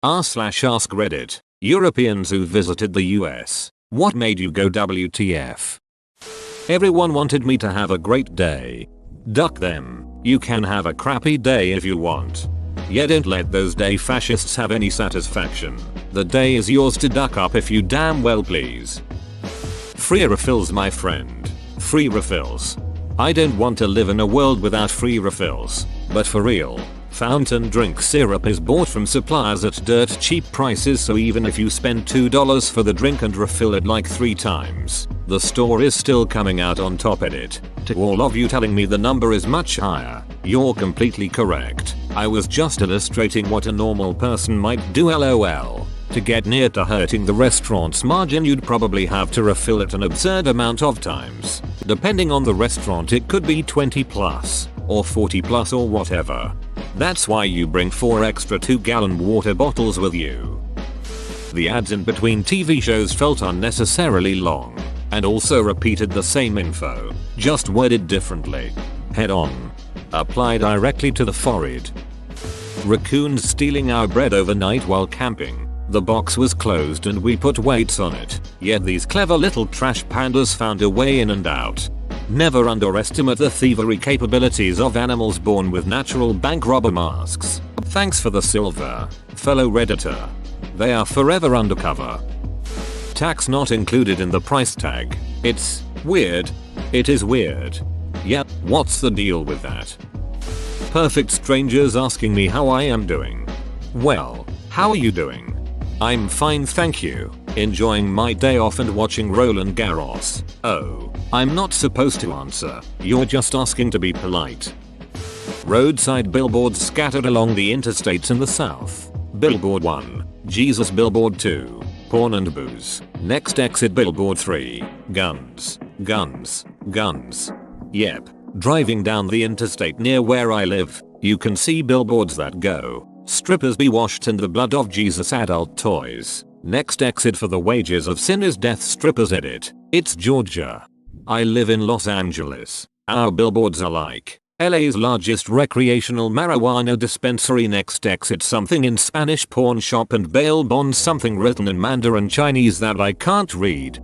r/ask Reddit. Europeans who visited the US. What made you go WTF? Everyone wanted me to have a great day. Duck them. You can have a crappy day if you want. Yeah, don't let those day fascists have any satisfaction. The day is yours to duck up if you damn well please. Free refills, my friend. Free refills. I don't want to live in a world without free refills. But for real, fountain drink syrup is bought from suppliers at dirt cheap prices, so even if you spend $2 for the drink and refill it like 3 times, the store is still coming out on top at it. To all of you telling me the number is much higher, you're completely correct. I was just illustrating what a normal person might do, lol. To get near to hurting the restaurant's margin, you'd probably have to refill it an absurd amount of times. Depending on the restaurant, it could be 20 plus, or 40 plus, or whatever. That's why you bring 4 extra 2-gallon water bottles with you. The ads in between TV shows felt unnecessarily long, and also repeated the same info, just worded differently. Head on. Apply directly to the forehead. Raccoons stealing our bread overnight while camping. The box was closed and we put weights on it, yet these clever little trash pandas found a way in and out. Never underestimate the thievery capabilities of animals born with natural bank robber masks. Thanks for the silver, fellow Redditor. They are forever undercover. Tax not included in the price tag. It's weird. It is weird. Yeah, what's the deal with that? Perfect strangers asking me how I am doing. Well, how are you doing? I'm fine, thank you. Enjoying my day off and watching Roland Garros. Oh, I'm not supposed to answer. You're just asking to be polite. Roadside billboards scattered along the interstates in the south. Billboard 1, Jesus. Billboard 2, porn and booze. Next exit billboard 3, guns, guns, guns. Yep, driving down the interstate near where I live, you can see billboards that go, strippers be washed in the blood of Jesus, adult toys. Next exit for the wages of sin is death, strippers edit. It's Georgia. I live in Los Angeles. Our billboards are like LA's largest recreational marijuana dispensary. Next exit something in Spanish, porn shop and bail bonds, something written in Mandarin Chinese that I can't read.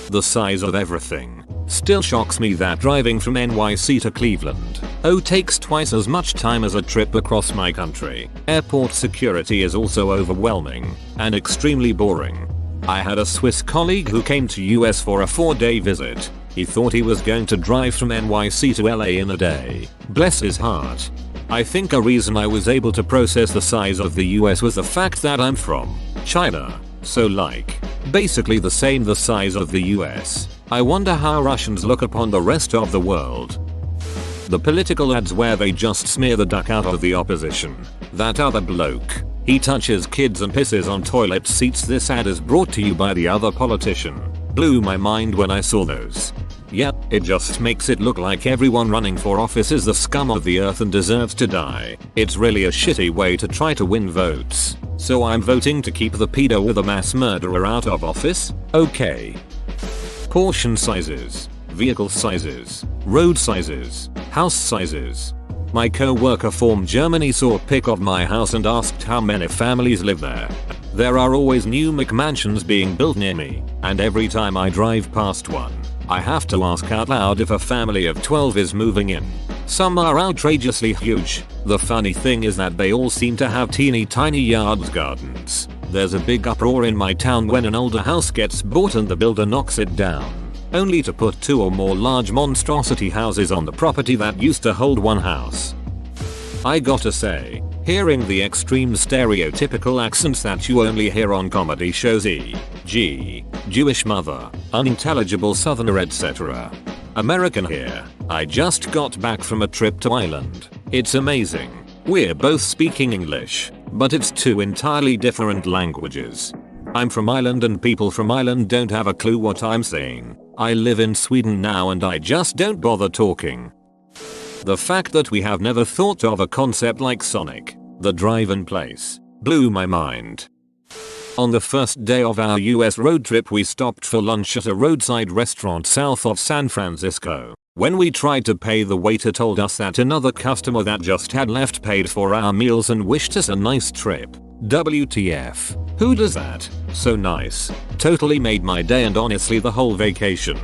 The size of everything. Still shocks me that driving from NYC to Cleveland, takes twice as much time as a trip across my country. Airport security is also overwhelming and extremely boring. I had a Swiss colleague who came to US for a 4-day visit. He thought he was going to drive from NYC to LA in a day. Bless his heart. I think a reason I was able to process the size of the US was the fact that I'm from China. So like, basically the size of the US. I wonder how Russians look upon the rest of the world. The political ads where they just smear the duck out of the opposition. That other bloke. He touches kids and pisses on toilet seats. This ad is brought to you by the other politician. Blew my mind when I saw those. Yep, it just makes it look like everyone running for office is the scum of the earth and deserves to die. It's really a shitty way to try to win votes. So I'm voting to keep the pedo with a mass murderer out of office? Okay. Portion sizes, vehicle sizes, road sizes, house sizes. My co-worker from Germany saw a pic of my house and asked how many families live there. There are always new McMansions being built near me, and every time I drive past one, I have to ask out loud if a family of 12 is moving in. Some are outrageously huge. The funny thing is that they all seem to have teeny tiny yards, gardens. There's a big uproar in my town when an older house gets bought and the builder knocks it down, only to put 2 or more large monstrosity houses on the property that used to hold one house. I gotta say, hearing the extreme stereotypical accents that you only hear on comedy shows, e.g., Jewish mother, unintelligible southerner, etc. American here. I just got back from a trip to Ireland. It's amazing. We're both speaking English, but it's 2 entirely different languages. I'm from Ireland and people from Ireland don't have a clue what I'm saying. I live in Sweden now and I just don't bother talking. The fact that we have never thought of a concept like Sonic, the drive-in place, blew my mind. On the first day of our US road trip, we stopped for lunch at a roadside restaurant south of San Francisco. When we tried to pay, the waiter told us that another customer that just had left paid for our meals and wished us a nice trip. WTF. Who does that? So nice. Totally made my day and honestly the whole vacation.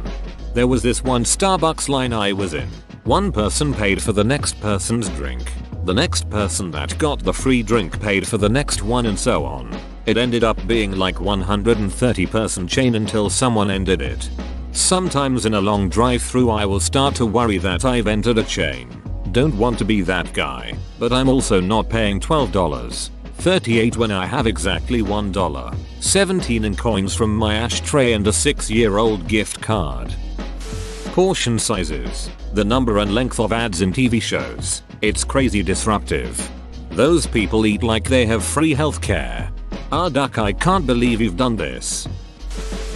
There was this one Starbucks line I was in. One person paid for the next person's drink. The next person that got the free drink paid for the next one and so on. It ended up being like 130 person chain until someone ended it. Sometimes in a long drive-through I will start to worry that I've entered a chain. Don't want to be that guy, but I'm also not paying $12.38 when I have exactly $1.17 in coins from my ashtray and a 6-year-old gift card. Portion sizes. The number and length of ads in TV shows. It's crazy disruptive. Those people eat like they have free healthcare. Duck, I can't believe you've done this.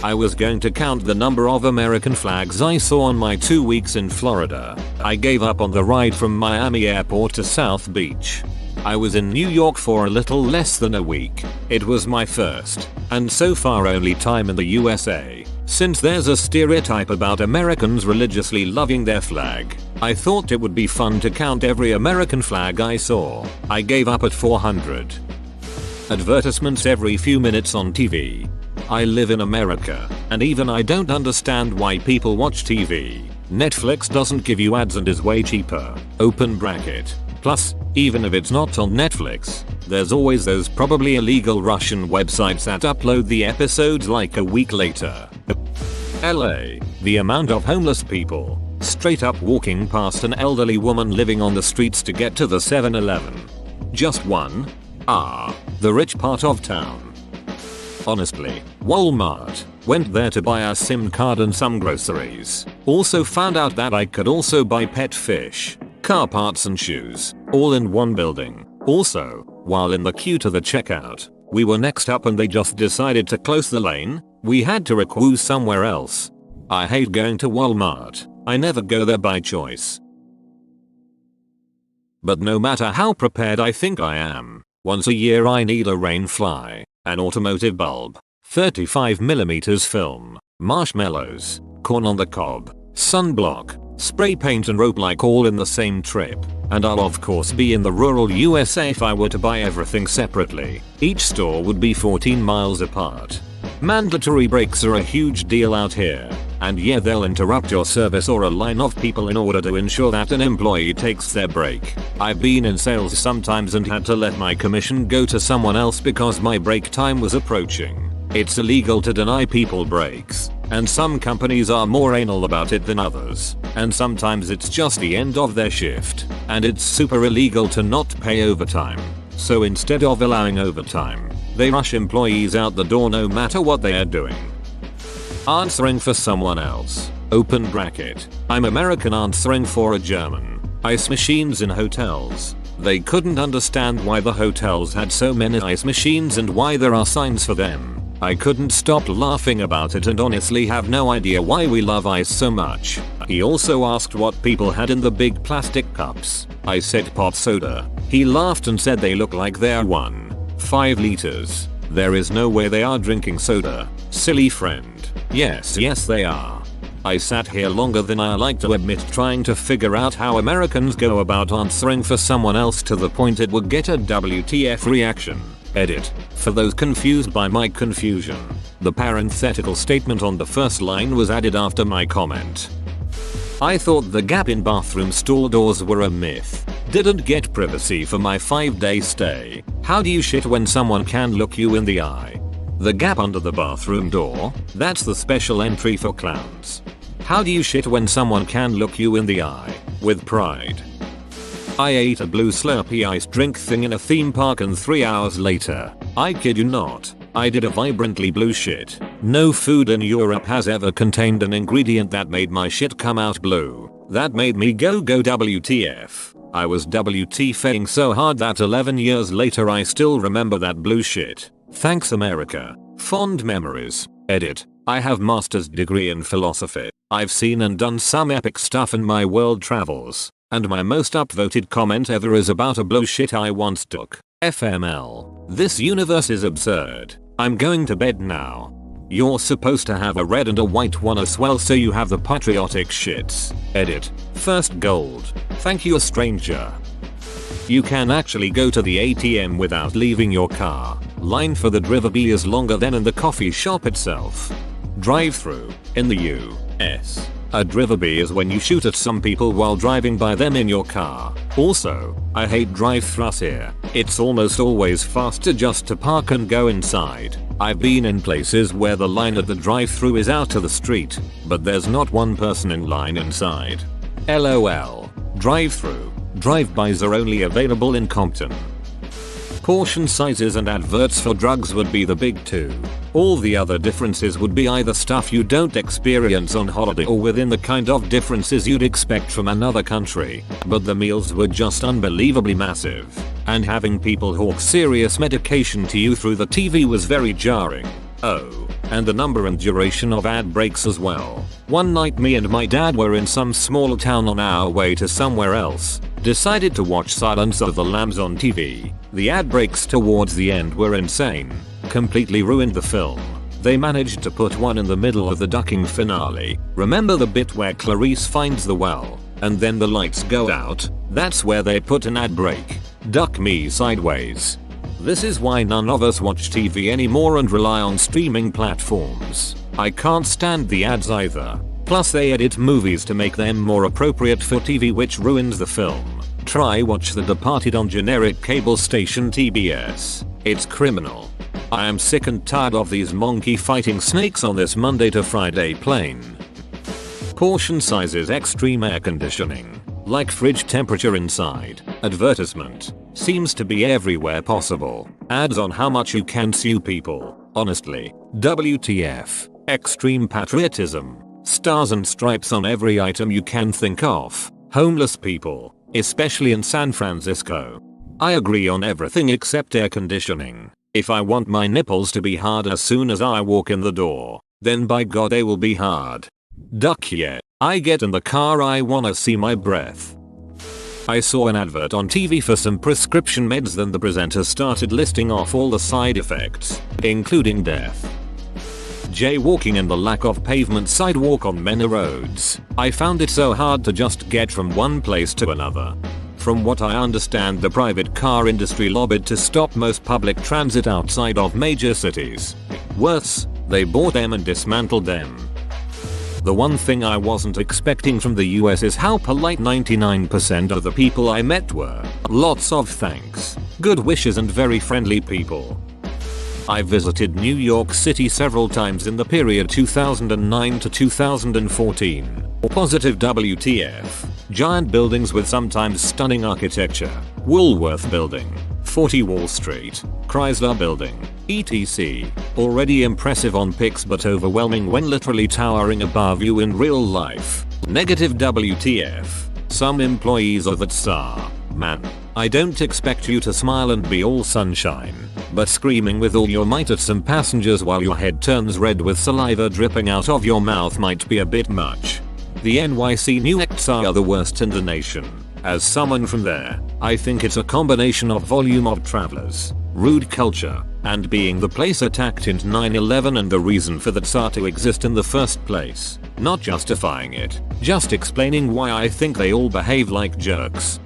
I was going to count the number of American flags I saw on my 2 weeks in Florida. I gave up on the ride from Miami Airport to South Beach. I was in New York for a little less than a week. It was my first, and so far only time in the USA. Since there's a stereotype about Americans religiously loving their flag, I thought it would be fun to count every American flag I saw. I gave up at 400. Advertisements every few minutes on TV. I live in America, and even I don't understand why people watch TV. Netflix doesn't give you ads and is way cheaper. Open bracket. Plus, even if it's not on Netflix, there's always those probably illegal Russian websites that upload the episodes like a week later. LA. The amount of homeless people straight up walking past an elderly woman living on the streets to get to the 7-Eleven. Just one? The rich part of town. Honestly, Walmart. Went there to buy a SIM card and some groceries. Also found out that I could also buy pet fish, car parts and shoes, all in one building. Also, while in the queue to the checkout, we were next up and they just decided to close the lane. We had to requeue somewhere else. I hate going to Walmart. I never go there by choice. But no matter how prepared I think I am, once a year I need a rain fly, an automotive bulb, 35mm film, marshmallows, corn on the cob, sunblock, spray paint and rope like all in the same trip. And I'll of course be in the rural USA if I were to buy everything separately. Each store would be 14 miles apart. Mandatory breaks are a huge deal out here. And yeah, they'll interrupt your service or a line of people in order to ensure that an employee takes their break. I've been in sales sometimes and had to let my commission go to someone else because my break time was approaching. It's illegal to deny people breaks, and some companies are more anal about it than others, and sometimes it's just the end of their shift, and it's super illegal to not pay overtime. So instead of allowing overtime, they rush employees out the door no matter what they are doing. Answering for someone else. Open bracket. I'm American answering for a German. Ice machines in hotels. They couldn't understand why the hotels had so many ice machines and why there are signs for them. I couldn't stop laughing about it and honestly have no idea why we love ice so much. He also asked what people had in the big plastic cups. I said pop soda. He laughed and said they look like they're 1.5 liters. There is no way they are drinking soda. Silly friend. Yes they are. I sat here longer than I like to admit trying to figure out how Americans go about answering for someone else to the point it would get a WTF reaction. Edit. For those confused by my confusion, the parenthetical statement on the first line was added after my comment. I thought the gap in bathroom stall doors were a myth. Didn't get privacy for my 5-day stay. How do you shit when someone can look you in the eye? The gap under the bathroom door? That's the special entry for clowns. How do you shit when someone can look you in the eye? With pride. I ate a blue Slurpee ice drink thing in a theme park and 3 hours later, I kid you not, I did a vibrantly blue shit. No food in Europe has ever contained an ingredient that made my shit come out blue. That made me go WTF. I was WTFing so hard that 11 years later I still remember that blue shit. Thanks America. Fond memories. Edit. I have master's degree in philosophy. I've seen and done some epic stuff in my world travels. And my most upvoted comment ever is about a blue shit I once took. FML. This universe is absurd. I'm going to bed now. You're supposed to have a red and a white one as well so you have the patriotic shits. Edit. First gold. Thank you a stranger. You can actually go to the ATM without leaving your car. Line for the drive-thru is longer than in the coffee shop itself. Drive-thru. In the US, a drive-thru is when you shoot at some people while driving by them in your car. Also, I hate drive-thrus here. It's almost always faster just to park and go inside. I've been in places where the line at the drive-thru is out to the street, but there's not one person in line inside. LOL. Drive-thru. Drive-bys are only available in Compton. Portion sizes and adverts for drugs would be the big two. All the other differences would be either stuff you don't experience on holiday or within the kind of differences you'd expect from another country. But the meals were just unbelievably massive. And having people hawk serious medication to you through the TV was very jarring. Oh, and the number and duration of ad breaks as well. One night me and my dad were in some small town on our way to somewhere else. Decided to watch Silence of the Lambs on TV. The ad breaks towards the end were insane. Completely ruined the film. They managed to put one in the middle of the ducking finale. Remember the bit where Clarice finds the well, and then the lights go out? That's where they put an ad break. Duck me sideways. This is why none of us watch TV anymore and rely on streaming platforms. I can't stand the ads either. Plus they edit movies to make them more appropriate for TV, which ruins the film. Try watch The Departed on generic cable station TBS. It's criminal. I am sick and tired of these monkey fighting snakes on this Monday to Friday plane. Portion sizes, extreme air conditioning. Like fridge temperature inside. Advertisement. Seems to be everywhere possible. Ads on how much you can sue people. Honestly. WTF. Extreme patriotism. Stars and stripes on every item you can think of. Homeless people. Especially in San Francisco. I agree on everything except air conditioning. If I want my nipples to be hard as soon as I walk in the door, then by God they will be hard. Duck yeah. I get in the car, I wanna see my breath. I saw an advert on TV for some prescription meds, then the presenter started listing off all the side effects, including death. Jaywalking and the lack of pavement sidewalk on many roads. I found it so hard to just get from one place to another. From what I understand, the private car industry lobbied to stop most public transit outside of major cities. Worse, they bought them and dismantled them. The one thing I wasn't expecting from the US is how polite 99% of the people I met were. Lots of thanks, good wishes and very friendly people. I visited New York City several times in the period 2009 to 2014. Positive WTF. Giant buildings with sometimes stunning architecture. Woolworth Building. 40 Wall Street. Chrysler Building. etc. Already impressive on pics but overwhelming when literally towering above you in real life. Negative WTF. Some employees are that star. Man, I don't expect you to smile and be all sunshine, but screaming with all your might at some passengers while your head turns red with saliva dripping out of your mouth might be a bit much. The NYC Newarks are the worst in the nation. As someone from there, I think it's a combination of volume of travelers, rude culture, and being the place attacked in 9/11 and the reason for that SAR to exist in the first place. Not justifying it, just explaining why I think they all behave like jerks.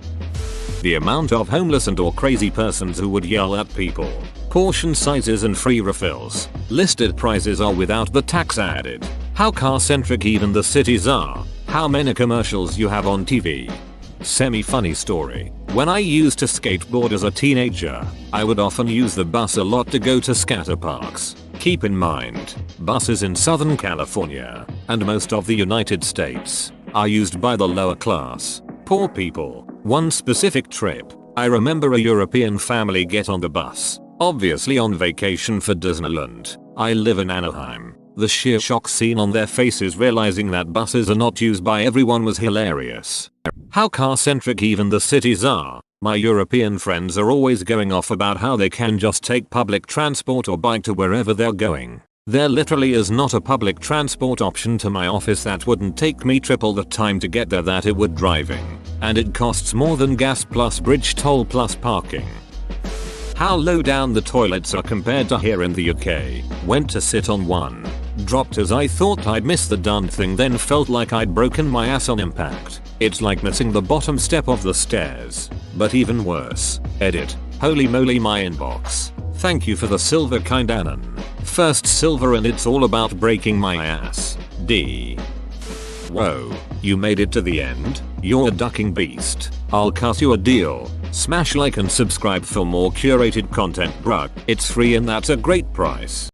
The amount of homeless and or crazy persons who would yell at people. Portion sizes and free refills. Listed prices are without the tax added. How car-centric even the cities are. How many commercials you have on TV. Semi-funny story. When I used to skateboard as a teenager, I would often use the bus a lot to go to scatter parks. Keep in mind, buses in Southern California, and most of the United States, are used by the lower class. Poor people. One specific trip, I remember a European family get on the bus, obviously on vacation for Disneyland. I live in Anaheim. The sheer shock seen on their faces realizing that buses are not used by everyone was hilarious. How car-centric even the cities are. My European friends are always going off about how they can just take public transport or bike to wherever they're going. There literally is not a public transport option to my office that wouldn't take me triple the time to get there that it would driving. And it costs more than gas plus bridge toll plus parking. How low down the toilets are compared to here in the UK. Went to sit on one. Dropped as I thought I'd missed the darn thing, then felt like I'd broken my ass on impact. It's like missing the bottom step of the stairs. But even worse. Edit. Holy moly, my inbox. Thank you for the silver kind Anon. First silver and it's all about breaking my ass. D. Whoa. You made it to the end? You're a ducking beast. I'll cut you a deal. Smash like and subscribe for more curated content, bruh. It's free and that's a great price.